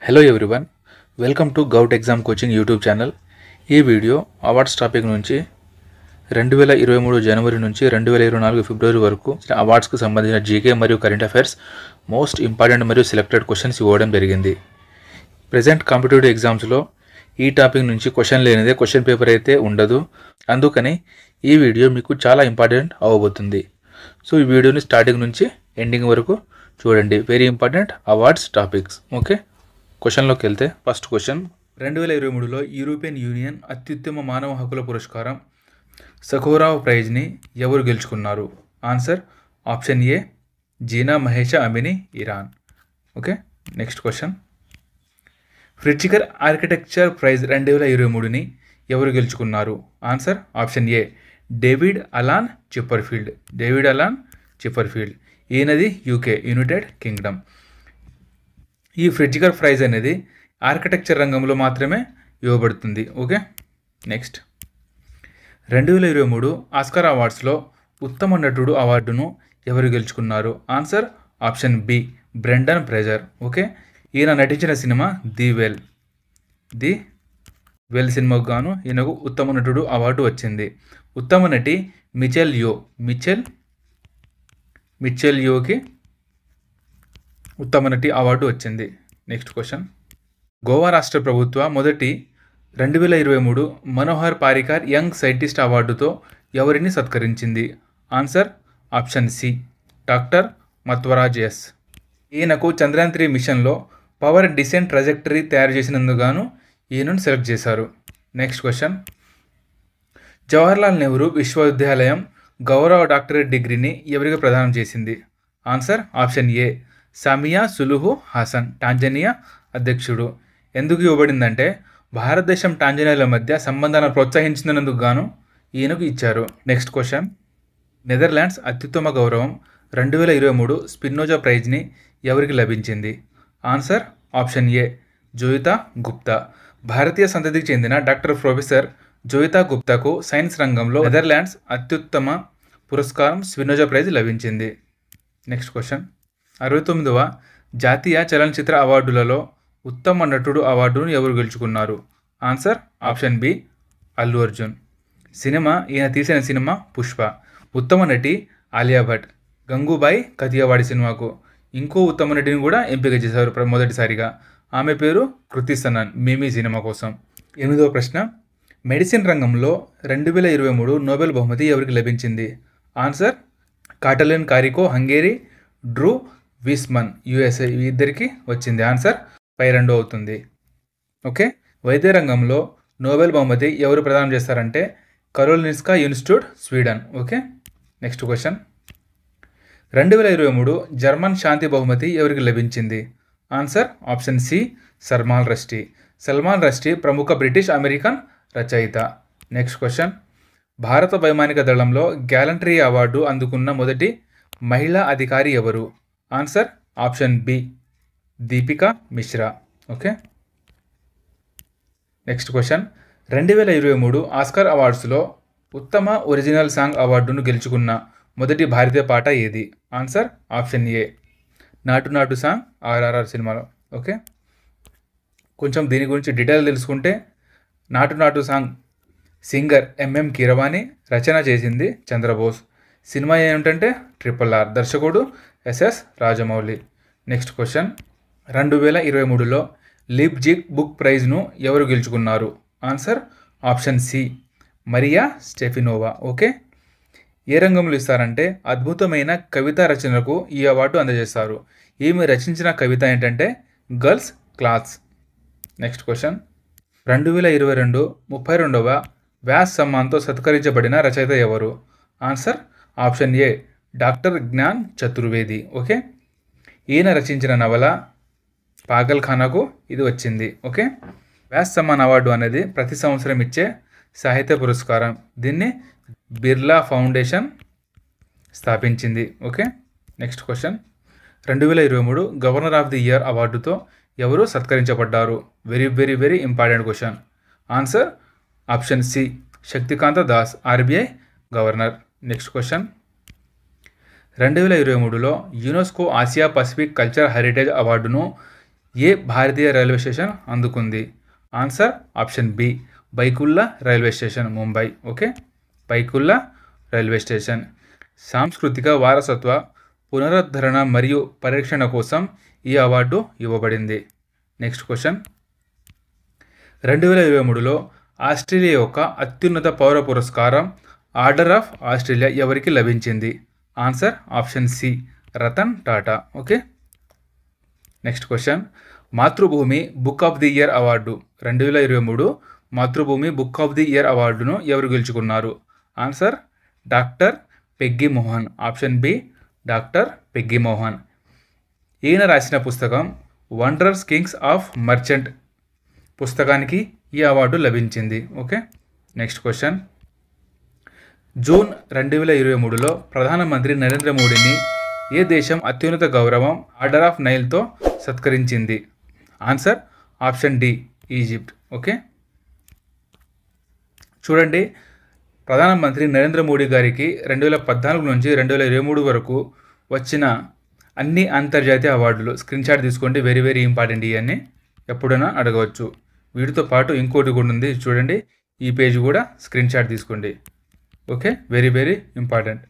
Hello everyone, welcome to gout exam coaching YouTube channel. ఈ video awards topic నుంచి 2023 జనవరి నుంచి 2024 ఫిబ్రవరి వరకు అవార్డ్స్కు సంబంధించిన జీకే మరియు కరెంట్ అఫైర్స్ మోస్ట్ ఇంపార్టెంట్ మరియు సెలెక్టెడ్ క్వశ్చన్స్ ఇవ్వడం జరిగింది. ప్రజెంట్ కాంపిటేటివ్ ఎగ్జామ్స్లో ఈ టాపిక్ నుంచి క్వశ్చన్ లేనిదే క్వశ్చన్ పేపర్ అయితే ఉండదు. అందుకని ఈ వీడియో మీకు చాలా ఇంపార్టెంట్ అవ్వబోతుంది. సో ఈ వీడియోని స్టార్టింగ్ నుంచి ఎండింగ్ వరకు చూడండి. Very important awards topics. Okay, క్వశ్చన్లోకి వెళ్తే ఫస్ట్ క్వశ్చన్, 2023లో యూరోపియన్ యూనియన్ అత్యుత్తమ మానవ హక్కుల పురస్కారం సఖోరావ్ ప్రైజ్ని ఎవరు గెలుచుకున్నారు? Answer option A Jina Mahsa Amini, Iran. Okay, next question, Pritzker architecture prize 2023ని ఎవరు గెలుచుకున్నారు? Answer option A David Alan Chipperfield. David Alan Chipperfield. ఈయనది యూకే, యునైటెడ్ కింగ్డమ్. ఈ ఫ్రిట్జికర్ ప్రైజ్ అనేది ఆర్కిటెక్చర్ రంగంలో మాత్రమే ఇవ్వబడుతుంది. ఓకే, నెక్స్ట్, 2023 ఆస్కార్ అవార్డ్స్లో ఉత్తమ నటుడు అవార్డును ఎవరు గెలుచుకున్నారు? Answer option B Brendan Fraser. Okay, ఈయన నటించిన సినిమా ది వెల్ సినిమాకు గాను ఈయనకు ఉత్తమ నటుడు అవార్డు వచ్చింది. ఉత్తమ నటి మిచెల్ యోకి ఉత్తమ నటి అవార్డు వచ్చింది. నెక్స్ట్ క్వశ్చన్, గోవా రాష్ట్ర ప్రభుత్వ మొదటి 2023 మనోహర్ పారికర్ యంగ్ సైంటిస్ట్ అవార్డుతో ఎవరిని సత్కరించింది? Answer option C doctor Mathwaraj S. ఈయనకు చంద్రయాన్ 3 మిషన్లో పవర్ డిసెంట్ ట్రజెక్టరీ తయారు చేసినందుకు గాను ఈయనను సెలెక్ట్ చేశారు. నెక్స్ట్ క్వశ్చన్, జవహర్లాల్ నెహ్రూ విశ్వవిద్యాలయం గౌరవ డాక్టరేట్ డిగ్రీని ఎవరికి ప్రదానం చేసింది? Answer option A Samia Suluhu Hassan, Tanzania అధ్యక్షుడు. ఎందుకు ఇవ్వబడిందంటే భారతదేశం టాంజానియాల మధ్య సంబంధాలను ప్రోత్సహించినందుకు గాను ఈయనకు ఇచ్చారు. నెక్స్ట్ క్వశ్చన్, నెదర్లాండ్స్ అత్యుత్తమ గౌరవం 2023 స్పిన్నోజా ప్రైజ్ని ఎవరికి లభించింది? Answer option A Joyeeta Gupta. భారతీయ సంతతికి చెందిన డాక్టర్ ప్రొఫెసర్ జోయితా గుప్తాకు సైన్స్ రంగంలో నెదర్లాండ్స్ అత్యుత్తమ పురస్కారం స్పిన్నోజా ప్రైజ్ లభించింది. నెక్స్ట్ క్వశ్చన్, 69వ జాతీయ చలనచిత్ర అవార్డులలో ఉత్తమ నటుడు అవార్డును ఎవరు గెలుచుకున్నారు? Answer option B Allu Arjun. ఈయన తీసిన సినిమా పుష్ప. ఉత్తమ నటి ఆలియా భట్, గంగూబాయి కతియావాడి సినిమాకు. ఇంకో ఉత్తమ నటిని కూడా ఎంపిక చేశారు మొదటిసారిగా. ఆమె పేరు కృతి సనన్, మిమీ సినిమా కోసం. 8వ ప్రశ్న, మెడిసిన్ రంగంలో 2023 నోబెల్ బహుమతి ఎవరికి లభించింది? Answer Katalin Kariko, Hungary, Drew Weissman, USA. ఇద్దరికి వచ్చింది. ఆన్సర్ 2 అవుతుంది. ఓకే, వైద్య రంగంలో నోబెల్ బహుమతి ఎవరు ప్రదానం చేస్తారంటే Karolinska Institute, Sweden. Okay, next question, 2023 German శాంతి బహుమతి ఎవరికి లభించింది? Answer option C Salman Rushdie. Salman Rushdie ప్రముఖ బ్రిటిష్ అమెరికన్ రచయిత. నెక్స్ట్ క్వశ్చన్, భారత వైమానిక దళంలో గ్యాలంటరీ అవార్డు అందుకున్న మొదటి మహిళా అధికారి ఎవరు? Answer option B Deepika Mishra. Okay, next question, 2023 Oscar అవార్డ్స్లో ఉత్తమ ఒరిజినల్ సాంగ్ అవార్డును గెలుచుకున్న మొదటి భారతీయ పాట ఏది? ఆన్సర్ ఆప్షన్ ఏ నాటు నాటు సాంగ్, ఆర్ఆర్ఆర్ సినిమాలో. ఓకే, కొంచెం దీని గురించి డీటెయిల్ తెలుసుకుంటే, Naatu Naatu song singer MM Keeravani, రచన చేసింది చంద్రబోస్. సినిమా ఏమిటంటే RRR, దర్శకుడు ఎస్ఎస్ రాజమౌళి. నెక్స్ట్ క్వశ్చన్, 2023లో లీప్జిగ్ బుక్ ప్రైజ్ను ఎవరు గెలుచుకున్నారు? Answer option C Maria Stepanova. Okay, ఏ రంగంలో ఇస్తారంటే అద్భుతమైన కవితా రచనలకు ఈ అవార్డు అందజేస్తారు. ఈమె రచించిన కవిత ఏంటంటే గర్ల్స్ క్లాస్. నెక్స్ట్ క్వశ్చన్, 2022 32వ వ్యాస్ సమ్మాన్తో సత్కరించబడిన రచయిత ఎవరు? Answer option A doctor Gyan Chaturvedi. Okay, ఈయన రచించిన నవల పాగల్ఖానాకు ఇది వచ్చింది. ఓకే, వ్యాస్ సమ్మాన్ అవార్డు అనేది ప్రతి సంవత్సరం ఇచ్చే సాహిత్య పురస్కారం. దీన్ని బిర్లా ఫౌండేషన్ స్థాపించింది. Okay, next question, 2023 governor of the year అవార్డుతో ఎవరు సత్కరించబడ్డారు? Very very very important question. Answer option C Shaktikanta Das, RBI governor. Next question, 2023లో UNESCO Asia Pacific culture heritage అవార్డును ఏ భారతీయ రైల్వే స్టేషన్ అందుకుంది? Answer option B Byculla railway station, Mumbai. Okay, Byculla railway station. సాంస్కృతిక వారసత్వ పునరుద్ధరణ మరియు పరిరక్షణ కోసం ఈ అవార్డు ఇవ్వబడింది. Next question. 2023లో ఆస్ట్రేలియా యొక్క అత్యున్నత పౌర పురస్కారం ఆర్డర్ ఆఫ్ ఆస్ట్రేలియా ఎవరికి లభించింది? Answer option C Ratan Tata. Okay, next question. Mathrubhumi book of the year award 2023 Mathrubhumi book of the year అవార్డును ఎవరు గెలుచుకున్నారు? Answer doctor Peggy Mohan. Option B doctor Peggy Mohan. ఈయన రాసిన పుస్తకం వండర్స్ కింగ్స్ ఆఫ్ మర్చెంట్ పుస్తకానికి ఈ అవార్డు లభించింది. Okay, next question. జూన్ 2023లో ప్రధానమంత్రి నరేంద్ర మోడీని ఏ దేశం అత్యున్నత గౌరవం ఆర్డర్ ఆఫ్ నైల్తో సత్కరించింది? Answer option D Egypt. Okay, చూడండి, ప్రధానమంత్రి నరేంద్ర మోడీ గారికి 2014 నుంచి 2023 వరకు వచ్చిన అన్ని అంతర్జాతీయ అవార్డులు స్క్రీన్ షాట్ తీసుకోండి. Very very important. ఇవన్నీ ఎప్పుడైనా అడగవచ్చు. వీటితో పాటు ఇంకోటి కూడా ఉంది, చూడండి, ఈ పేజ్ కూడా స్క్రీన్ షాట్ తీసుకోండి. Okay, very very important.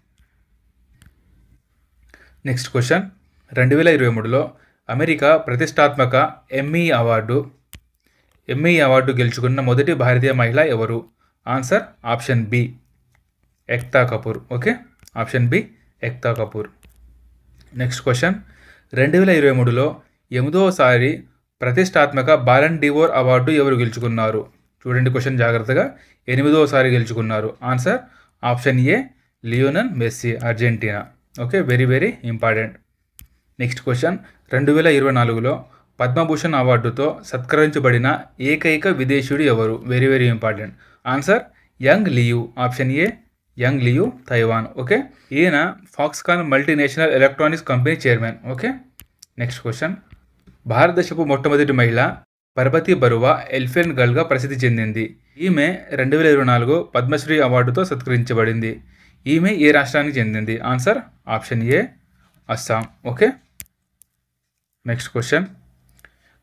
Next question. 2023లో అమెరికా ప్రతిష్టాత్మక ఎమ్మీ అవార్డు గెలుచుకున్న మొదటి భారతీయ మహిళ ఎవరు? Answer option B Ekta Kapoor. Okay, option B Ekta Kapoor. Next question. 2023లో 8వసారి ప్రతిష్టాత్మక బాలన్ డివోర్ అవార్డు ఎవరు గెలుచుకున్నారు? చూడండి క్వశ్చన్ జాగ్రత్తగా. 8వసారి గెలుచుకున్నారు. ఆన్సర్ ఆప్షన్ ఏ Lionel Messi, Argentina. Okay, very very important. Next question. 2024లో Padma Bhushan అవార్డుతో సత్కరించబడిన ఏకైక విదేశీయుడు ఎవరు? Very very important. Answer young Liu. Option A young Liu, Taiwan. Okay, ఈయన Foxconn multinational electronics company chairman. Okay, next question. భారతదేశపు మొట్టమొదటి మహిళ పర్బతి బరువా elephant గర్ల్గా ప్రసిద్ధి చెందింది. ఈమె 2024 పద్మశ్రీ అవార్డుతో సత్కరించబడింది. ఈమె ఏ రాష్ట్రానికి చెందింది? Answer option A Assam. Okay, next question.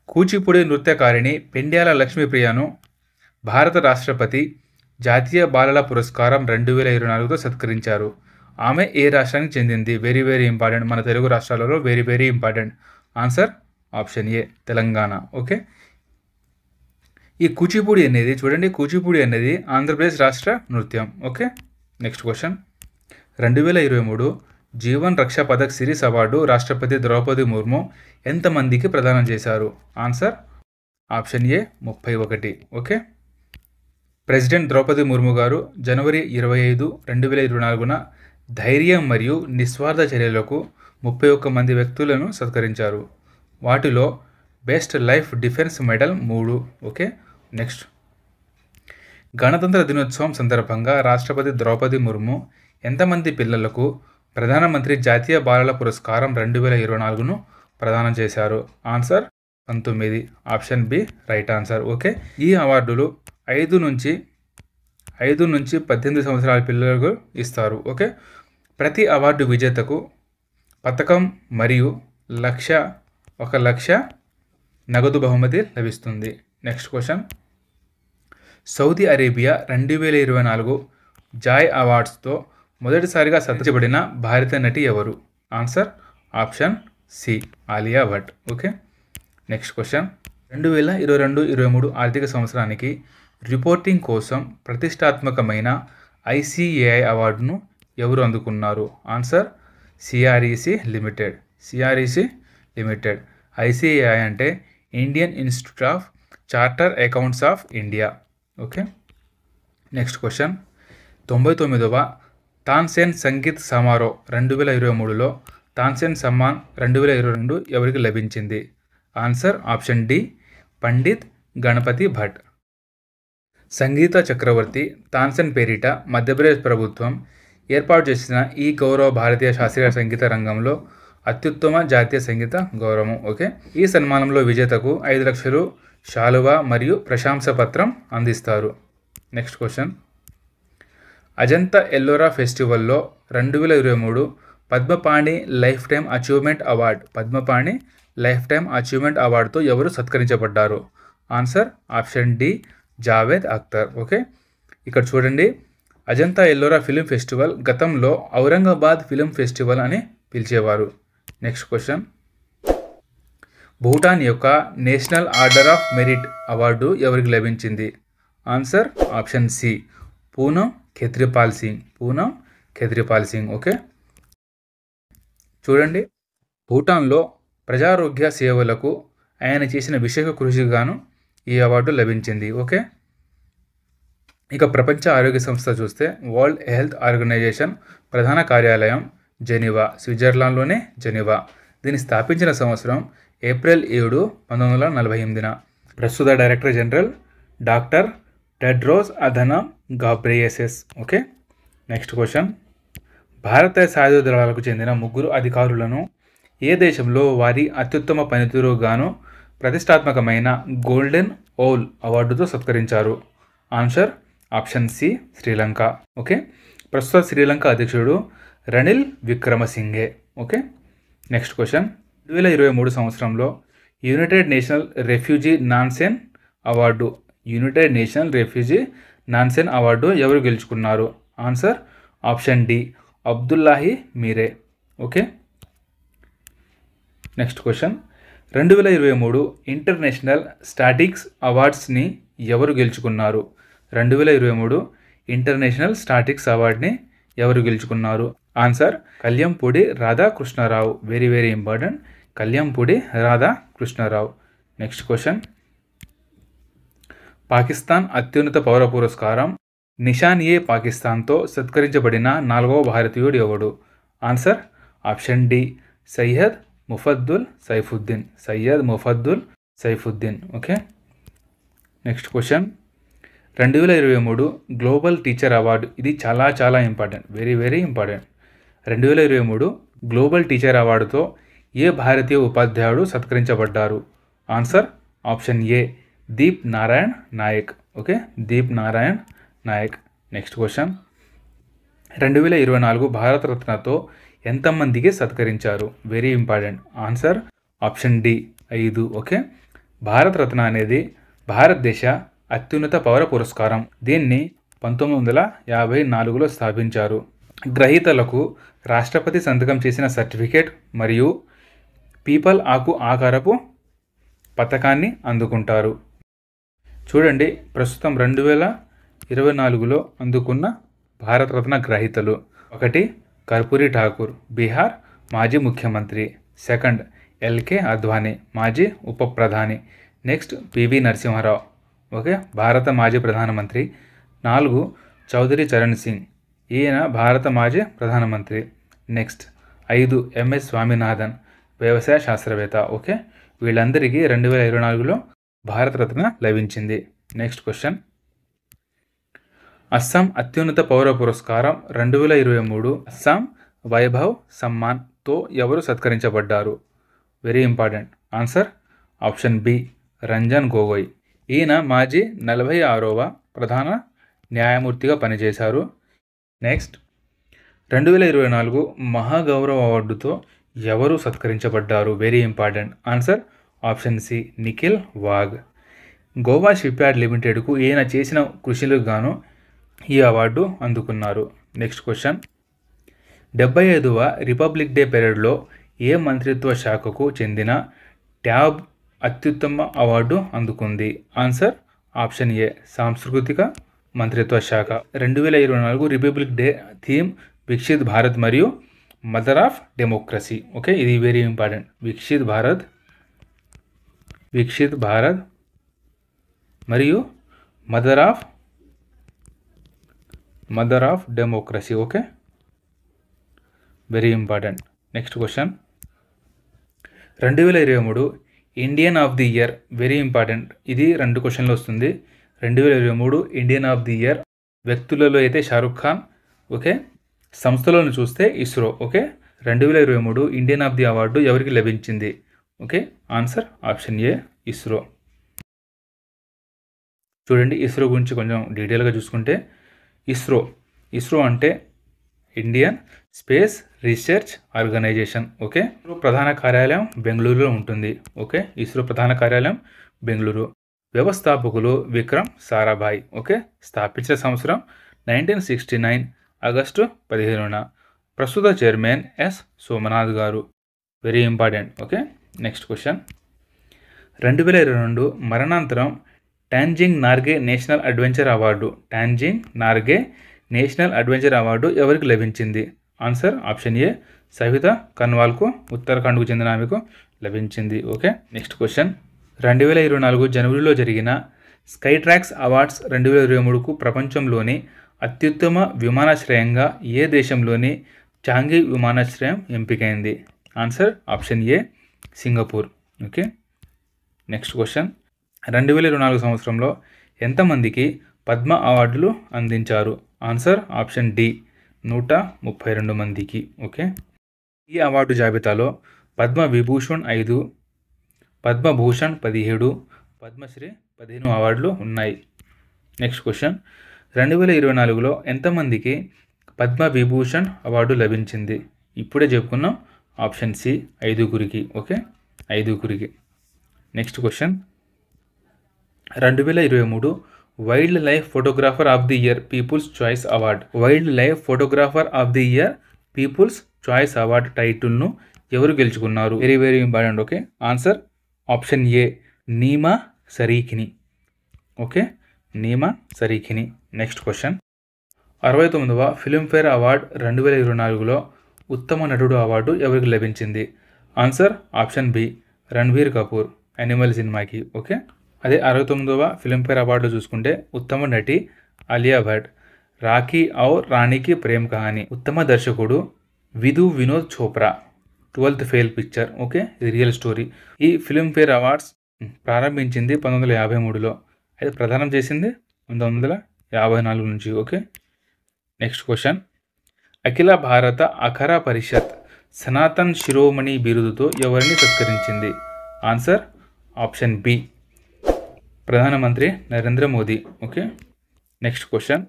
Kuchipudi నృత్యకారిణి పెండ్యాల లక్ష్మీప్రియను భారత రాష్ట్రపతి జాతీయ బాలల పురస్కారం 2024తో సత్కరించారు. ఆమె ఏ రాష్ట్రానికి చెందింది? Very very important. మన తెలుగు రాష్ట్రాలలో very very important. Answer option A Telangana. Okay, ఈ కూచిపూడి అనేది, చూడండి, కూచిపూడి అనేది ఆంధ్రప్రదేశ్ రాష్ట్ర నృత్యం. Okay, next question. 2023 Jeevan Raksha Padak series award రాష్ట్రపతి ద్రౌపది ముర్ము ఎంతమందికి ప్రదానం చేశారు? Answer option A 31. Okay, president Droupadi Murmu గారు జనవరి 25, 2024న ధైర్యం మరియు నిస్వార్థ చర్యలకు 31 మంది వ్యక్తులను సత్కరించారు. వాటిలో best life defence medal 3. Okay, next. గణతంత్ర దినోత్సవం సందర్భంగా రాష్ట్రపతి ద్రౌపది ముర్ము ఎంతమంది పిల్లలకు ప్రధానమంత్రి జాతీయ బాలల పురస్కారం 2024ను ప్రదానం చేశారు? Answer 19. Option B right answer. Okay, ఈ అవార్డులు 5 నుంచి 18 సంవత్సరాల పిల్లలకు ఇస్తారు. ఓకే, ప్రతి అవార్డు విజేతకు పథకం మరియు 1 లక్ష నగదు బహుమతి లభిస్తుంది. Next question. Saudi Arabia 2024 Joy అవార్డ్స్తో మొదటిసారిగా సత్కరించబడిన భారతీయ నటి ఎవరు? Answer option C Alia Bhatt. Okay, next question. 2022-23 ఆర్థిక సంవత్సరానికి రిపోర్టింగ్ కోసం ప్రతిష్టాత్మకమైన ICAI అవార్డును ఎవరు అందుకున్నారు? Answer CREC limited. ICAI అంటే Indian institute of charter accounts of India. Okay, next question. 99వ Tansen sangeet సమారోహ్ 2023లో Tansen Samman 2022 ఎవరికి లభించింది? Answer option D Pandit Ganapati Bhatt. సంగీత చక్రవర్తి తాన్సేన్ పేరిట మధ్యప్రదేశ్ ప్రభుత్వం ఏర్పాటు చేసిన ఈ గౌరవ భారతీయ శాస్త్రీయ సంగీత రంగంలో అత్యుత్తమ జాతీయ సంగీత గౌరవం. ఓకే, ఈ సన్మానంలో విజేతకు 5 లక్షలు శాలువా మరియు ప్రశంసా పత్రం అందిస్తారు. Next question. అజంతా ఎల్లోరా ఫెస్టివల్లో 2023 Padmapani life time achievement award life time achievement అవార్డుతో ఎవరు సత్కరించబడ్డారు? Answer option D Javed Akhtar. Okay, ఇక్కడ చూడండి, అజంతా ఎల్లోరా ఫిలిం ఫెస్టివల్ గతంలో ఔరంగాబాద్ ఫిలిం ఫెస్టివల్ అని పిలిచేవారు. నెక్స్ట్ క్వశ్చన్, భూటాన్ యొక్క national order of merit award ఎవరికి లభించింది? Answer option C Poonam Khetrapal Singh. Poonam Khetrapal Singh. Okay, చూడండి, భూటాన్లో ప్రజారోగ్య సేవలకు ఆయన చేసిన విశేష కృషికి గాను ఈ అవార్డు లభించింది. ఓకే, ఇక ప్రపంచ ఆరోగ్య సంస్థ చూస్తే వరల్డ్ హెల్త్ ఆర్గనైజేషన్ ప్రధాన కార్యాలయం జెనీవా, స్విట్జర్లాండ్లోనే జెనీవా. దీన్ని స్థాపించిన సంవత్సరం ఏప్రిల్ 7, 1948. ప్రస్తుత director general doctor Tedros Adhanom Ghebreyesus. Okay, next question, భారత సాయుధ దళాలకు చెందిన 3 అధికారులను ఏ దేశంలో వారి అత్యుత్తమ పనితీరుకు గాను ప్రతిష్టాత్మకమైన గోల్డెన్ ఓల్ అవార్డుతో సత్కరించారు? Answer option C Sri Lanka. Okay, ప్రస్తుత శ్రీలంక అధ్యక్షుడు Ranil Wickremesinghe. Okay, next question, 2023 సంవత్సరంలో యునైటెడ్ నేషనల్ రెఫ్యూజీ నాన్సెన్ అవార్డు ఎవరు గెలుచుకున్నారు? ఆన్సర్ ఆప్షన్ డి అబ్దుల్లాహి మీరే. Okay, next question, 2023 international statics అవార్డ్స్ని ఎవరు గెలుచుకున్నారు? 2023 ఇంటర్నేషనల్ స్టాటిక్స్ అవార్డ్ని ఎవరు గెలుచుకున్నారు? Answer కళ్యంపూడి Radhakrishna Rao. Very very important, కళ్యంపూడి Radhakrishna Rao. Next question, Pakistan అత్యున్నత పౌర పురస్కారం నిషాన్-ఏ పాకిస్తాన్తో సత్కరించబడిన 4వ భారతీయుడు ఎవడు? Answer option D Syed ముఫద్దుల్ Saifuddin. Okay, next question, 2023 global teacher award, ఇది చాలా చాలా important, very very important. 2023 global teacher అవార్డుతో ఏ భారతీయ ఉపాధ్యాయుడు సత్కరించబడ్డారు? ఆన్సర్ ఆప్షన్ ఏ Deep Narayan Naik. Okay, Deep Narayan Naik. Next question, 2024 భారతరత్నతో ఎంతమందికి సత్కరించారు? Very important, answer option D 5. Okay, Bharat Ratna అనేది భారతదేశ అత్యున్నత పౌర పురస్కారం. దీన్ని 1954లో స్థాపించారు. గ్రహీతలకు రాష్ట్రపతి సంతకం చేసిన సర్టిఫికేట్ మరియు పీపల్ ఆకు ఆకారపు పథకాన్ని అందుకుంటారు. చూడండి, ప్రస్తుతం 2024లో అందుకున్న భారతరత్న గ్రహీతలు: 1 కర్పూరి ఠాకూర్, బీహార్ మాజీ ముఖ్యమంత్రి. 2 ఎల్కే అద్వానీ, మాజీ ఉప ప్రధాని. నెక్స్ట్ పివి నరసింహారావు, ఓకే, భారత మాజీ ప్రధానమంత్రి. 4 చౌదరి చరణ్ సింగ్, ఈయన భారత మాజీ ప్రధానమంత్రి. నెక్స్ట్ 5 ఎంఎస్ స్వామినాథన్, వ్యవసాయ శాస్త్రవేత్త. ఓకే, వీళ్ళందరికీ 2024లో భారతరత్న లభించింది. నెక్స్ట్ క్వశ్చన్, అస్సాం అత్యున్నత పౌర పురస్కారం 2023 అస్సాం వైభవ్ సమ్మాన్తో ఎవరు సత్కరించబడ్డారు? Very important, answer option B Ranjan Gogoi. ఈయన మాజీ 46వ ప్రధాన న్యాయమూర్తిగా పనిచేశారు. నెక్స్ట్ 2024 మహాగౌరవ అవార్డుతో ఎవరు సత్కరించబడ్డారు? Very important, answer option C Nikhil Wagh. Goa shipyard లిమిటెడ్కు ఈయన చేసిన కృషిలకు గాను ఈ అవార్డు అందుకున్నారు. నెక్స్ట్ క్వశ్చన్, 75వ రిపబ్లిక్ డే పెరేడ్లో ఏ మంత్రిత్వ శాఖకు చెందిన ట్యాబ్ అత్యుత్తమ అవార్డు అందుకుంది? ఆన్సర్ ఆప్షన్ ఏ సాంస్కృతిక మంత్రిత్వ శాఖ. 2024 republic day theme Viksit Bharat మరియు మదర్ ఆఫ్ డెమోక్రసీ. ఓకే, ఇది వెరీ ఇంపార్టెంట్, వికసిత్ భారత్ మరియు mother of democracy. Okay, very important. Next question, 2023 Indian of the year, very important, ఇది 2 క్వశ్చన్లు వస్తుంది. 2023 ఇండియన్ ఆఫ్ ది ఇయర్ వ్యక్తులలో అయితే షారుఖ్ ఖాన్. ఓకే, సంస్థలను చూస్తే ISRO. Okay, 2023 Indian of the award ఎవరికి లభించింది? Okay, answer option A ISRO. చూడండి, ఇస్రో గురించి కొంచెం డీటెయిల్గా చూసుకుంటే ఇస్రో అంటే Indian space research organisation. Okay, ISRO ప్రధాన కార్యాలయం బెంగళూరులో ఉంటుంది. ఓకే, ఇస్రో ప్రధాన కార్యాలయం బెంగళూరు. వ్యవస్థాపకులు విక్రమ్ సారాభాయ్. ఓకే, స్థాపించిన సంవత్సరం 1969 ఆగస్టు 15న. ప్రస్తుత chairman S Somanath garu. Very important. Okay, next question. 2022 మరణాంతరం Tenzing Norgay national adventure award ఎవరికి లభించింది? ఆన్సర్ ఆప్షన్ ఏ సవితా కన్వాల్కు, ఉత్తరాఖండ్కు చెందిన ఆమెకు లభించింది. Okay, next question. 2024 జనవరిలో జరిగిన స్కై ట్రాక్స్ అవార్డ్స్ 2023కు ప్రపంచంలోని అత్యుత్తమ విమానాశ్రయంగా ఏ దేశంలోని చాంగి విమానాశ్రయం ఎంపికైంది? Answer option A Singapore. Okay, next question. 2024 సంవత్సరంలో ఎంతమందికి పద్మ అవార్డులు అందించారు? ఆన్సర్ ఆప్షన్ డి 132 మందికి. ఓకే, ఈ అవార్డు జాబితాలో పద్మ విభూషణ్ 5, పద్మభూషణ్ 17, పద్మశ్రీ 15 అవార్డులు ఉన్నాయి. Next question. 2024లో ఎంతమందికి పద్మ విభూషణ్ అవార్డు లభించింది? ఇప్పుడే చెప్పుకున్నాం, ఆప్షన్ సి 5గురికి. ఓకే, 5గురికి. Next question. 2023 wildlife photographer of the year people's choice award టైటిల్ను ఎవరు గెలుచుకున్నారు? Very very important. Okay, answer option A Nima Sarikhani. Okay, Nima Sarikhani. Next question. 69వ ఫిల్మ్ఫేర్ అవార్డ్ 2024లో ఉత్తమ నటుడు అవార్డు ఎవరికి లభించింది? Answer option B Ranbir Kapoor, Animal సినిమాకి. ఓకే, అదే 69వ ఫిల్మ్ఫేర్ అవార్డులో చూసుకుంటే ఉత్తమ నటి ఆలియా భట్, రాఖీ ఔర్ రాణికి ప్రేమ్ కహాని. ఉత్తమ దర్శకుడు Vinod Chopra, 12th fail picture. Okay, ఇది రియల్ స్టోరీ. ఈ ఫిల్మ్ఫేర్ అవార్డ్స్ ప్రారంభించింది 1953లో, అయితే ప్రదానం చేసింది 1954 నుంచి. Okay, next question. అఖిల భారత అఖరా పరిషత్ సనాతన్ శిరోమణి బిరుదుతో ఎవరిని సత్కరించింది? ఆన్సర్ ఆప్షన్ బి ప్రధానమంత్రి Narendra Modi. Okay, next question.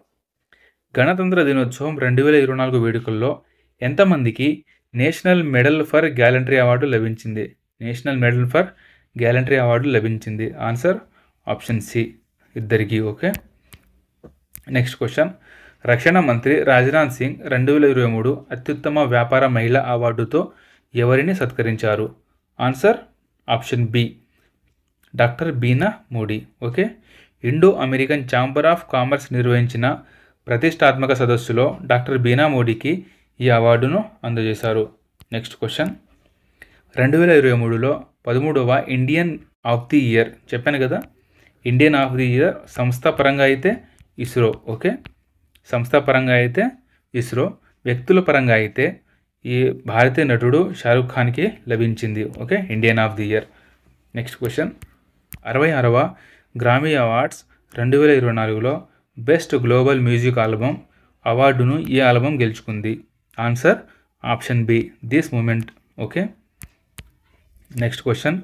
గణతంత్ర దినోత్సవం 2024 వేడుకల్లో ఎంతమందికి national medal for gallantry award లభించింది? ఆన్సర్ ఆప్షన్ సి 2కి. Okay, next question. రక్షణ మంత్రి రాజ్నాథ్ సింగ్ 2023 అత్యుత్తమ వ్యాపార మహిళా అవార్డుతో ఎవరిని సత్కరించారు? Answer option B doctor Bina Modi. Okay, Indo American chamber of commerce నిర్వహించిన ప్రతిష్టాత్మక సదస్సులో డాక్టర్ బీనా మోడీకి ఈ అవార్డును అందజేశారు. Next question. 2023లో 13వ ఇండియన్ ఆఫ్ ది ఇయర్ చెప్పాను కదా, ఇండియన్ ఆఫ్ ది ఇయర్ సంస్థాపరంగా అయితే ఇస్రో. ఓకే, సంస్థాపరంగా అయితే ఇస్రో, వ్యక్తుల పరంగా అయితే ఈ భారతీయ నటుడు షారుఖ్ ఖాన్కి లభించింది. Okay, Indian of the year. Next question. 66వ గ్రామీ అవార్డ్స్ 2024లో బెస్ట్ గ్లోబల్ మ్యూజిక్ ఆల్బమ్ అవార్డును ఏ ఆల్బమ్ గెలుచుకుంది? Answer option B this moment. Okay, next question.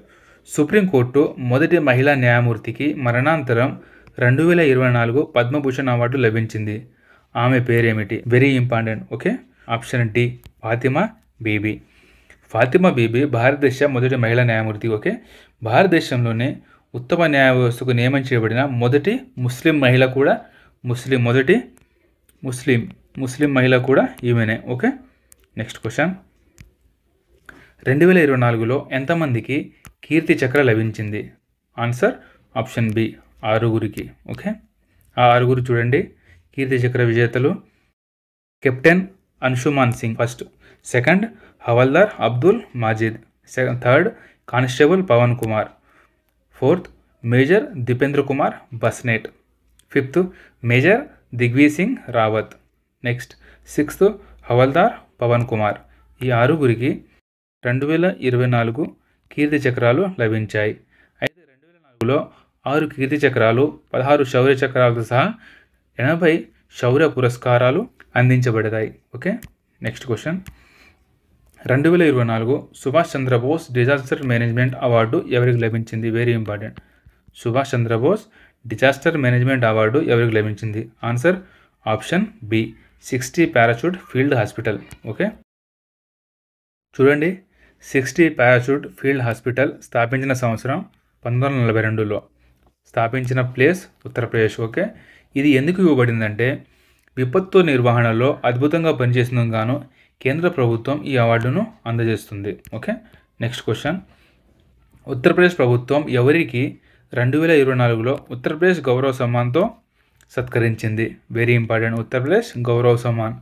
Supreme court మొదటి మహిళా న్యాయమూర్తికి మరణాంతరం 2024 పద్మభూషణ్ అవార్డు లభించింది. ఆమె పేరేమిటి? Very important. Okay, option D Fatima Beevi భారతదేశ మొదటి మహిళా న్యాయమూర్తి. ఓకే, భారతదేశంలోనే ఉత్తమ న్యాయ వ్యవస్థకు నియమం చేయబడిన మొదటి ముస్లిం మహిళ కూడా ఈమెనే. Okay, next question. 2024లో ఎంతమందికి కీర్తి చక్ర లభించింది? ఆన్సర్ ఆప్షన్ బి 6గురికి. ఓకే, ఆ 6గురు చూడండి కీర్తి చక్ర విజేతలు. Captain Anshuman Singh first, second havildar Abdul Majid, third constable Pavan Kumar, fourth major Dipendra Kumar Basnet, fifth major Digvijay Singh Rawat, next sixth havildar Pavan Kumar. ఈ 6గురికి 2024 కీర్తి చక్రాలు లభించాయి. అయితే 2004లో 6 కీర్తి చక్రాలు, 16 శౌర్య చక్రాలతో సహా 80 శౌర్య పురస్కారాలు అందించబడతాయి. Okay, next question. 2024 Subhash Chandra Bose disaster management award ఎవరికి లభించింది? Very important. Subhash Chandra Bose disaster management award ఎవరికి లభించింది? Answer option B 60 parachute field hospital. Okay, చూడండి, 60 పారాచూట్ ఫీల్డ్ హాస్పిటల్ స్థాపించిన సంవత్సరం 1942లో, స్థాపించిన ప్లేస్ ఉత్తరప్రదేశ్. ఓకే, ఇది ఎందుకు ఇవ్వబడిందంటే విపత్తు నిర్వహణలో అద్భుతంగా పనిచేసినందుకు గాను కేంద్ర ప్రభుత్వం ఈ అవార్డును అందజేస్తుంది. Okay, next question. ఉత్తరప్రదేశ్ ప్రభుత్వం ఎవరికి 2024లో ఉత్తరప్రదేశ్ గౌరవ్ సమ్మాన్తో సత్కరించింది? Very important, Uttar Pradesh Gaurav Samman.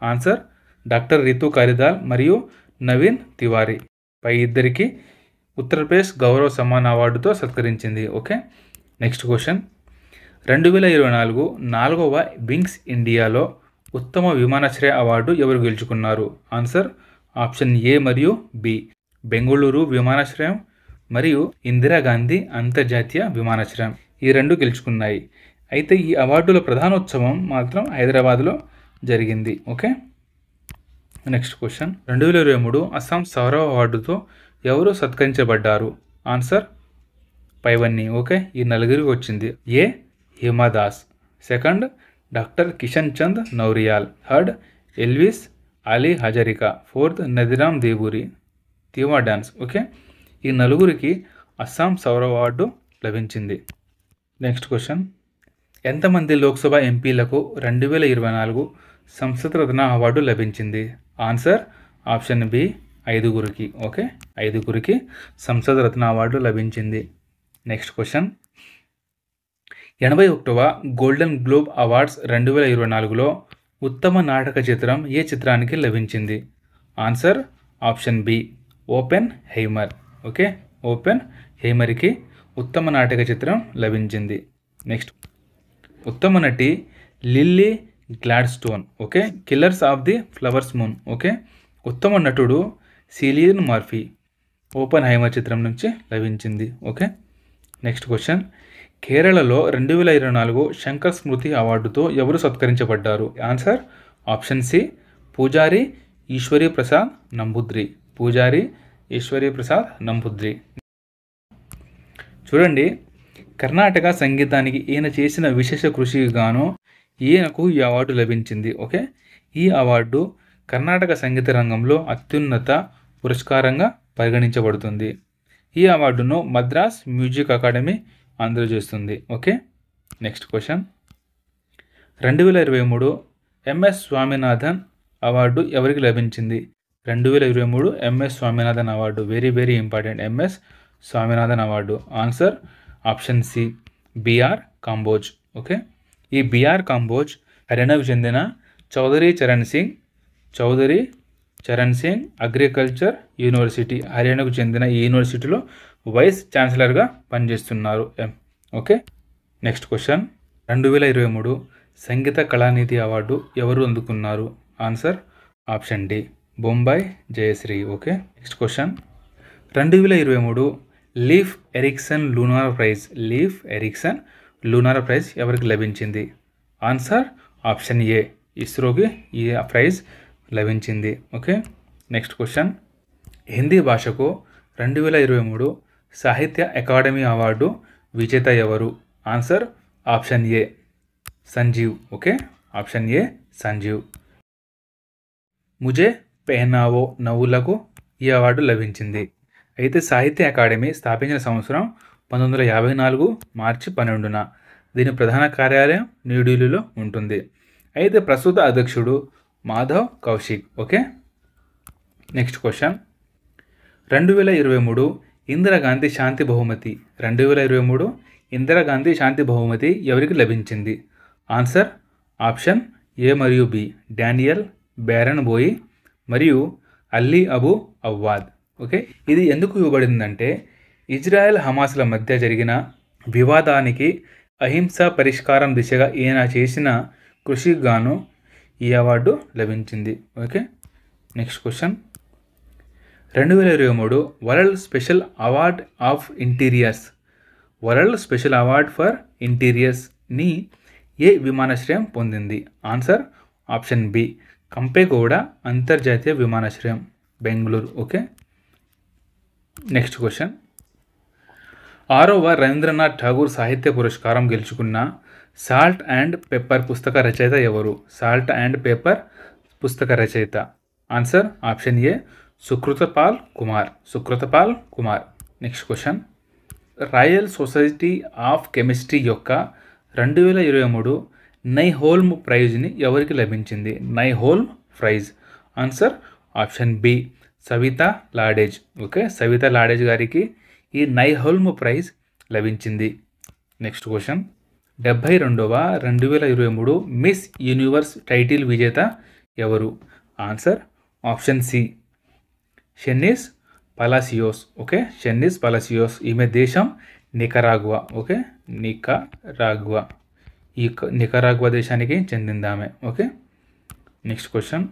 Answer doctor Ritu కారిదాల్ మరియు నవీన్ తివారీ. పై ఇద్దరికి ఉత్తరప్రదేశ్ గౌరవ్ సమ్మాన్ అవార్డుతో సత్కరించింది. Okay, next question. 2024 4వ వింగ్స్ ఇండియాలో ఉత్తమ విమానాశ్రయ అవార్డు ఎవరు గెలుచుకున్నారు? ఆన్సర్ ఆప్షన్ ఏ మరియు బి, బెంగళూరు విమానాశ్రయం మరియు ఇందిరాగాంధీ అంతర్జాతీయ విమానాశ్రయం, ఈ రెండు గెలుచుకున్నాయి. అయితే ఈ అవార్డుల ప్రధానోత్సవం మాత్రం హైదరాబాద్లో జరిగింది. Okay, next question. 2023 Assam Sourav అవార్డుతో ఎవరు సత్కరించబడ్డారు? ఆన్సర్ పైవన్నీ. ఓకే, ఈ నలుగురికి వచ్చింది. ఏ Hima Das, second doctor Kishan Chand నౌరియాల్, third Elvis Ali Hazarika, fourth నదిరామ్ Devuri తీవా dance. Okay, ఈ నలుగురికి అస్సాం సౌరవ్ అవార్డు లభించింది. Next question. ఎంతమంది లోక్సభ ఎంపీలకు 2024 సంసద్ రత్న అవార్డు లభించింది? Answer option B, 5గురికి. Okay, 5గురికి Sansad రత్న అవార్డు లభించింది. Next question. 81వ golden globe awards 2024లో ఉత్తమ నాటక చిత్రం ఏ చిత్రానికి లభించింది? Answer option B, Oppenheimer. Okay, ఓపెన్ హెయిమర్కి ఉత్తమ నాటక చిత్రం లభించింది. నెక్స్ట్, ఉత్తమ నటి Lily Gladstone. Okay, killers of the flowers moon. Okay, ఉత్తమ నటుడు సిలియన్ మర్ఫీ, ఓపెన్ హైమర్ చిత్రం నుంచి లభించింది. Okay, next question. కేరళలో 2024 శంకర్ స్మృతి అవార్డుతో ఎవరు సత్కరించబడ్డారు? ఆన్సర్ ఆప్షన్ సి, పూజారి ఈశ్వరీ ప్రసాద్ నంబుద్రి, పూజారి ఈశ్వరీ ప్రసాద్ నంబుద్రి. చూడండి, కర్ణాటక సంగీతానికి ఈయన చేసిన విశేష కృషికి గాను ఈయనకు ఈ అవార్డు లభించింది. ఓకే, ఈ అవార్డు కర్ణాటక సంగీత రంగంలో అత్యున్నత పురస్కారంగా పరిగణించబడుతుంది. ఈ అవార్డును మద్రాస్ మ్యూజిక్ అకాడమీ అందజేస్తుంది. Okay, next question. 2023 MS Swaminathan award ఎవరికి లభించింది? 2023 MS Swaminathan award, very very important, MS Swaminathan award. Answer option C, BR Kamboj. Okay, ఈ బిఆర్ కాంబోజ్ హర్యానాకు చెందిన చౌదరి చరణ్ సింగ్ అగ్రికల్చర్ యూనివర్సిటీ, హర్యానాకు చెందిన ఈ యూనివర్సిటీలో వైస్ ఛాన్సలర్గా పనిచేస్తున్నారు. Okay, next question. 2023 Sangeetha Kalanidhi award ఎవరు అందుకున్నారు? Answer option D, Bombay Jayashri. Okay, next question. 2023 Leif Ericsson lunar praise ఎవరికి లభించింది? ఆన్సర్ ఆప్షన్ ఏ, ఇస్రోకి ఈ ప్రైజ్ లభించింది. Okay, next question. హిందీ భాషకు 2023 సాహిత్య అకాడమీ అవార్డు విజేత ఎవరు? Answer option A, Sanjeev. Okay, option A, Sanjeev. ముజే పెహనావో నవ్వులకు ఈ అవార్డు లభించింది. అయితే సాహిత్య అకాడమీ స్థాపించిన సంవత్సరం 1954 మార్చి 12న. దీని ప్రధాన కార్యాలయం న్యూఢిల్లీలో ఉంటుంది. అయితే ప్రస్తుత అధ్యక్షుడు Madhav Kaushik. Okay, next question. 2023 Indira Gandhi శాంతి బహుమతి 2023 ఇందిరాగాంధీ శాంతి బహుమతి ఎవరికి లభించింది? ఆన్సర్ ఆప్షన్ ఏ మరియు బి, డానియల్ బ్యారన్ బోయి మరియు అల్లీ అబు అవ్వాద్. ఓకే, ఇది ఎందుకు ఇవ్వబడిందంటే ఇజ్రాయెల్ హమాస్ల మధ్య జరిగిన వివాదానికి అహింసా పరిష్కారం దిశగా ఈయన చేసిన కృషికి గాను ఈ అవార్డు లభించింది. Okay, next question. 2023 world special award for ఇంటీరియర్స్ని ఏ విమానాశ్రయం పొందింది? ఆన్సర్ ఆప్షన్ బి, కంపెగౌడ అంతర్జాతీయ విమానాశ్రయం, బెంగళూరు. Okay, next question. 6వ రవీంద్రనాథ్ ఠాగూర్ సాహిత్య పురస్కారం గెలుచుకున్న సాల్ట్ అండ్ పెప్పర్ పుస్తక రచయిత ఎవరు? సాల్ట్ అండ్ పేపర్ పుస్తక రచయిత. Answer option A Sukritpal Kumar. Sukritpal Kumar. Next question. Royal society of chemistry యొక్క 2023 నైహోల్మ్ ప్రైజ్ని ఎవరికి లభించింది? Nyholm prize. Answer option B Savita Ladage. Okay, Savita Ladage గారికి ఈ నైహోల్మ్ ప్రైజ్ లభించింది. Next question. 72వ 2023 మిస్ యూనివర్స్ టైటిల్ విజేత ఎవరు? Answer option C Sheynnis Palacios. Okay, Sheynnis Palacios. ఈమె దేశం నికరాగ్వా. Okay, Nicaragua. ఈ నికరాగ్వా దేశానికి చెందింది ఆమె. Okay, next question.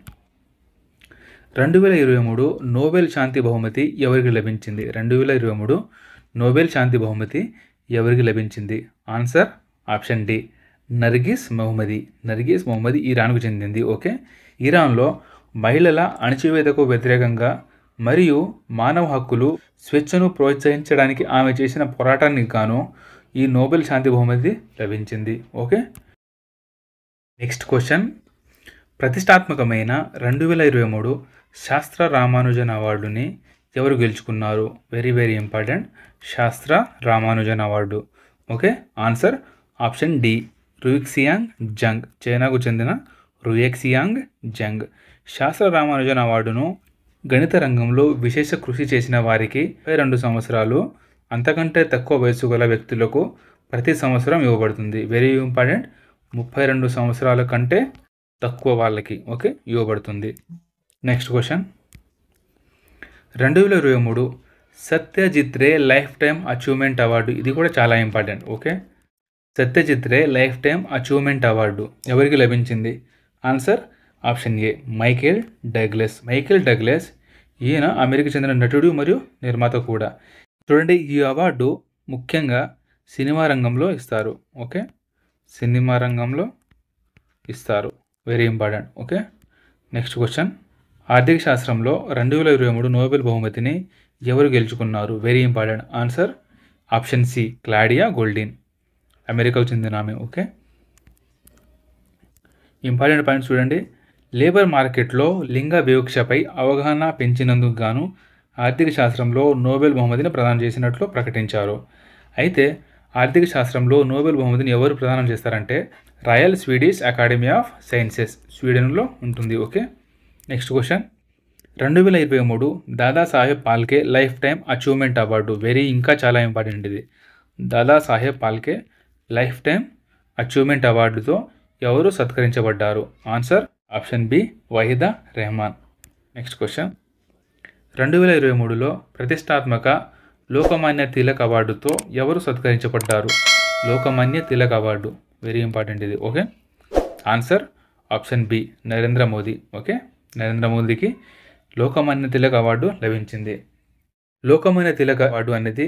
2023 నోబెల్ శాంతి బహుమతి ఎవరికి లభించింది? 2023 నోబెల్ శాంతి బహుమతి ఎవరికి లభించింది? Answer option D Narges Mohammadi. Narges Mohammadi ఇరాన్కు చెందింది. ఓకే, ఇరాన్లో మహిళల అణచివేతకు వ్యతిరేకంగా మరియు మానవ హక్కులు స్వేచ్ఛను ప్రోత్సహించడానికి ఆమె చేసిన పోరాటానికి గాను ఈ నోబెల్ శాంతి బహుమతి లభించింది. Okay, next question. ప్రతిష్టాత్మకమైన 2023 శాస్త్ర రామానుజన్ అవార్డుని ఎవరు గెలుచుకున్నారు? Very very important. Sastra Ramanujan award. Okay, answer option D Ruixiang Zhang. చైనాకు చెందిన రుయిక్సియాంగ్ జంగ్. శాస్త్ర రామానుజన్ అవార్డును గణిత రంగంలో విశేష కృషి చేసిన వారికి 32 సంవత్సరాలు అంతకంటే తక్కువ వయసు గల వ్యక్తులకు ప్రతి సంవత్సరం ఇవ్వబడుతుంది. Very important. 32 సంవత్సరాల కంటే తక్కువ వాళ్ళకి ఓకే ఇవ్వబడుతుంది. Next question. 2023 Satyajit Ray life time achievement award. ఇది కూడా చాలా important. Okay, Satyajit Ray life time achievement award ఎవరికి లభించింది? ఆన్సర్ ఆప్షన్ ఏ మైకేల్ డగ్లస్. మైకేల్ డగ్లస్ ఈయన అమెరికా చెందిన నటుడు మరియు నిర్మాత కూడా. చూడండి, ఈ అవార్డు ముఖ్యంగా సినిమా రంగంలో ఇస్తారు. ఓకే, సినిమా రంగంలో ఇస్తారు. Very important. Okay, next question. ఆర్థిక శాస్త్రంలో 2023 నోబెల్ బహుమతిని ఎవరు గెలుచుకున్నారు? Very important. Answer option C Claudia Goldin. అమెరికాకు చెందిన ఆమె. ఓకే, ఇంపార్టెంట్ పాయింట్స్ చూడండి. లేబర్ మార్కెట్లో లింగ వివక్షపై అవగాహన పెంచినందుకు గాను ఆర్థిక శాస్త్రంలో నోబెల్ బహుమతిని ప్రదానం చేసినట్లు ప్రకటించారు. అయితే ఆర్థిక శాస్త్రంలో నోబెల్ బహుమతిని ఎవరు ప్రదానం చేస్తారంటే royal Swedish academy of sciences, స్వీడన్లో ఉంటుంది. Okay, next question. 2023 Dadasaheb Phalke life time achievement award. ఇంకా చాలా ఇంపార్టెంట్ ఇది. Dadasaheb Phalke life time achievement అవార్డుతో ఎవరు సత్కరించబడ్డారు? Answer option B Waheeda Rehman. Next question. 2023లో ప్రతిష్టాత్మక లోకమాన్య తిలక్ అవార్డుతో ఎవరు సత్కరించబడ్డారు? Lokmanya Tilak award. Very important ఇది. Okay, answer option B Narendra Modi. Okay, Narendra మోదీకి లోకమాన్య తిలక్ అవార్డు లభించింది. లోకమాన్య తిలక్ అవార్డు అనేది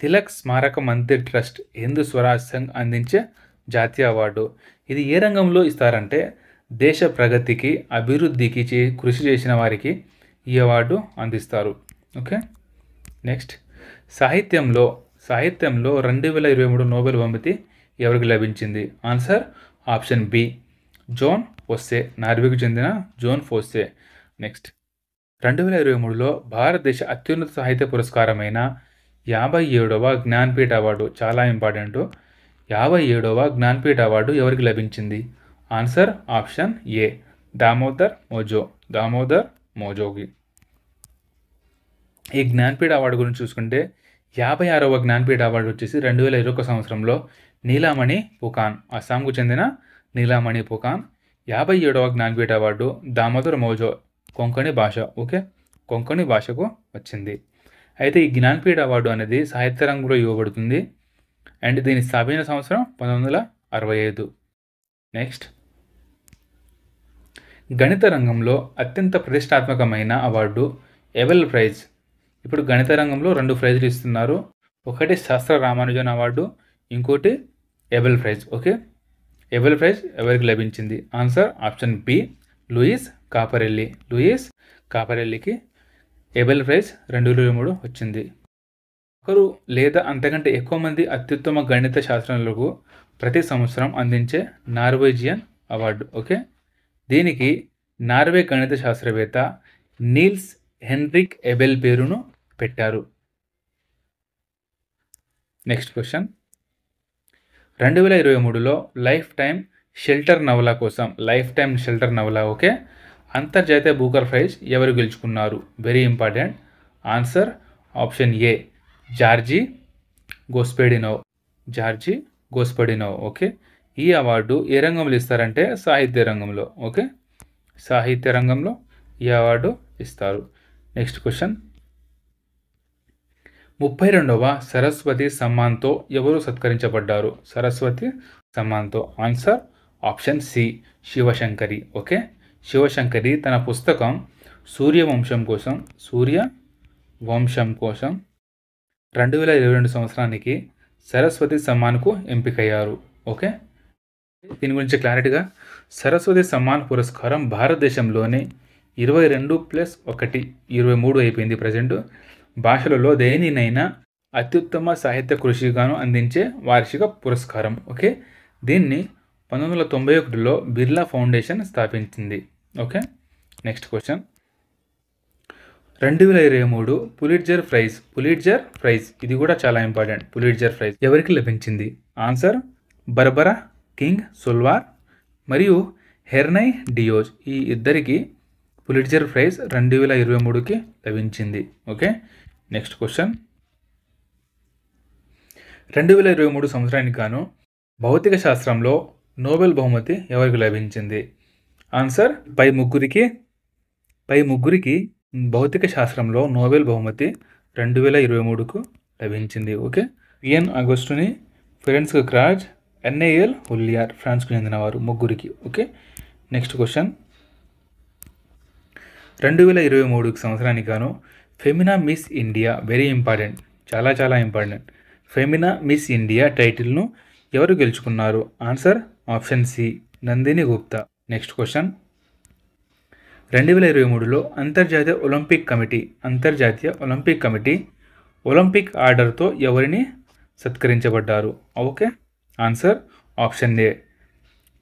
తిలక్ స్మారక మందిర్ ట్రస్ట్ హిందూ స్వరాజ్ సంఘ్ అందించే జాతీయ అవార్డు. ఇది ఏ రంగంలో ఇస్తారంటే దేశ ప్రగతికి అభివృద్ధికి కృషి చేసిన వారికి ఈ అవార్డు అందిస్తారు. Okay, next. సాహిత్యంలో 2023 నోబెల్ బహుమతి ఎవరికి లభించింది? Answer option B Jon Fosse. నార్వేకు చెందిన జోన్ ఫోస్సే. నెక్స్ట్. 2023లో భారతదేశ అత్యున్నత సాహిత్య పురస్కారమైన 57వ జ్ఞాన్పీఠ అవార్డు. చాలా ఇంపార్టెంట్. 57వ జ్ఞాన్పీఠ అవార్డు ఎవరికి లభించింది? ఆన్సర్ ఆప్షన్ ఏ దామోదర్ మోజోకి. ఈ జ్ఞాన్పీఠ అవార్డు గురించి చూసుకుంటే 56వ జ్ఞాన్పీఠ అవార్డు వచ్చేసి 2021 సంవత్సరంలో నీలామణి పుకాన్, అస్సాంకు చెందిన నీలామణి పుకాన్. 57వ జ్ఞాన్పీఠ అవార్డు దామోదర్ మోజో, కొంకణి భాష. ఓకే, కొంకణి భాషకు వచ్చింది. అయితే ఈ జ్ఞాన్పీఠ అవార్డు అనేది సాహిత్య రంగంలో ఇవ్వబడుతుంది అండ్ దీని స్థాపించిన సంవత్సరం 1965. నెక్స్ట్. గణిత రంగంలో అత్యంత ప్రతిష్టాత్మకమైన అవార్డు ఎబెల్ ప్రైజ్. ఇప్పుడు గణిత రంగంలో 2 ప్రైజులు ఇస్తున్నారు. ఒకటి శాస్త్ర రామానుజన్ అవార్డు, ఇంకోటి Abel prize. Okay, Abel prize ఎవరికి లభించింది? ఆన్సర్ ఆప్షన్ బి లూయిస్ కాపరెల్లికి ఎబెల్ ప్రైజ్ 2023 వచ్చింది. ఒకరు లేదా అంతకంటే ఎక్కువ మంది అత్యుత్తమ గణిత శాస్త్రజ్ఞులకు ప్రతి సంవత్సరం అందించే నార్వేజియన్ అవార్డు. ఓకే, దీనికి నార్వే గణిత శాస్త్రవేత్త నీల్స్ హెన్రిక్ ఎబెల్ పేరును పెట్టారు. నెక్స్ట్ క్వశ్చన్, 2023లో లైఫ్ టైమ్ షెల్టర్ నవల కోసం ఓకే, అంతర్జాతీయ బూకర్ ప్రైజ్ ఎవరు గెలుచుకున్నారు? Very important. Answer option A Georgi Gospodinov. Okay, ఈ అవార్డు ఏ రంగంలో ఇస్తారంటే సాహిత్య రంగంలో. ఓకే, సాహిత్య రంగంలో ఈ అవార్డు ఇస్తారు. నెక్స్ట్ క్వశ్చన్, 32వ సరస్వతి సమ్మాన్తో ఎవరు సత్కరించబడ్డారు? సరస్వతి సమ్మాన్తో answer option C Sivasankari. Okay, Sivasankari తన పుస్తకం సూర్యవంశం కోసం 2022 సంవత్సరానికి సరస్వతి సమ్మాన్కు ఎంపికయ్యారు. ఓకే, దీని గురించి క్లారిటీగా, సరస్వతి సమ్మాన్ పురస్కారం భారతదేశంలోని 22+1 23 అయిపోయింది ప్రజెంట్ భాషలలో దేనినైనా అత్యుత్తమ సాహిత్య కృషిగాను అందించే వార్షిక పురస్కారం. ఓకే, దీన్ని 1991లో బిర్లా ఫౌండేషన్ స్థాపించింది. Okay, next question, 2023 Pulitzer prize ఇది కూడా చాలా ఇంపార్టెంట్. పులిట్జర్ ప్రైజ్ ఎవరికి లభించింది? ఆన్సర్ బర్బరా కింగ్ సోల్వార్ మరియు హెర్నై డియోజ్. ఈ ఇద్దరికి పులిట్జర్ ప్రైజ్ 2023కి లభించింది. ఓకే, నెక్స్ట్ క్వశ్చన్, 2023 సంవత్సరానికి గాను భౌతిక శాస్త్రంలో నోబెల్ బహుమతి ఎవరికి లభించింది? ఆన్సర్ పై ముగ్గురికి భౌతిక శాస్త్రంలో నోబెల్ బహుమతి 2023కు లభించింది. ఓకే, పిఎన్ అగస్టిని, ఫెరెన్స్ క్రాజ్, ఎన్ఏఎల్ హుల్లియార్, ఫ్రాన్స్కు చెందినవారు ముగ్గురికి. ఓకే, నెక్స్ట్ క్వశ్చన్, 2023 సంవత్సరానికి గాను Femina Miss India very important, చాలా ఇంపార్టెంట్. ఫెమినా మిస్ ఇండియా టైటిల్ను ఎవరు గెలుచుకున్నారు? Answer option C Nandini Gupta. Next question, 2023లో అంతర్జాతీయ ఒలింపిక్ కమిటీ ఒలింపిక్ ఆర్డర్తో ఎవరిని సత్కరించబడ్డారు? Okay, answer option A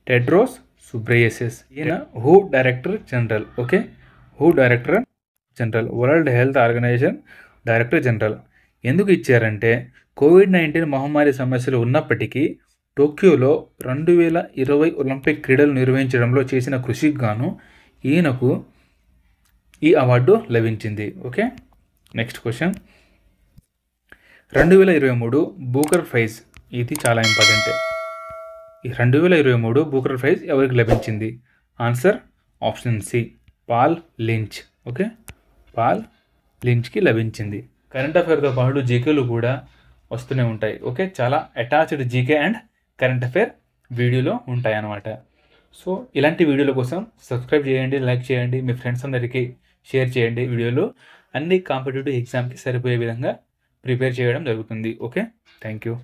Tedros Ghebreyesus. ఈయన హూ director general. Okay, world health organisation director general. ఎందుకు ఇచ్చారంటే కోవిడ్-19 మహమ్మారి సమస్యలు ఉన్నప్పటికీ టోక్యోలో 2020 ఒలింపిక్ క్రీడలు నిర్వహించడంలో చేసిన కృషికి గాను ఈయనకు ఈ అవార్డు లభించింది. Okay, next question, 2023 Booker prize ఇది చాలా ఇంపార్టెంట్. ఈ 2023 బూకర్ ప్రైజ్ ఎవరికి లభించింది? Answer option C Paul Lynch. Okay, Paul లించ్కి లభించింది. కరెంట్ అఫైర్తో పాటు జీకేలు కూడా వస్తూనే ఉంటాయి. ఓకే, చాలా attached GK and current affair వీడియోలో ఉంటాయి అన్నమాట. సో ఇలాంటి వీడియోల కోసం సబ్స్క్రైబ్ చేయండి, లైక్ చేయండి, మీ ఫ్రెండ్స్ అందరికీ షేర్ చేయండి. వీడియోలు అన్ని కాంపిటేటివ్ ఎగ్జామ్కి సరిపోయే విధంగా ప్రిపేర్ చేయడం జరుగుతుంది. Okay, thank you.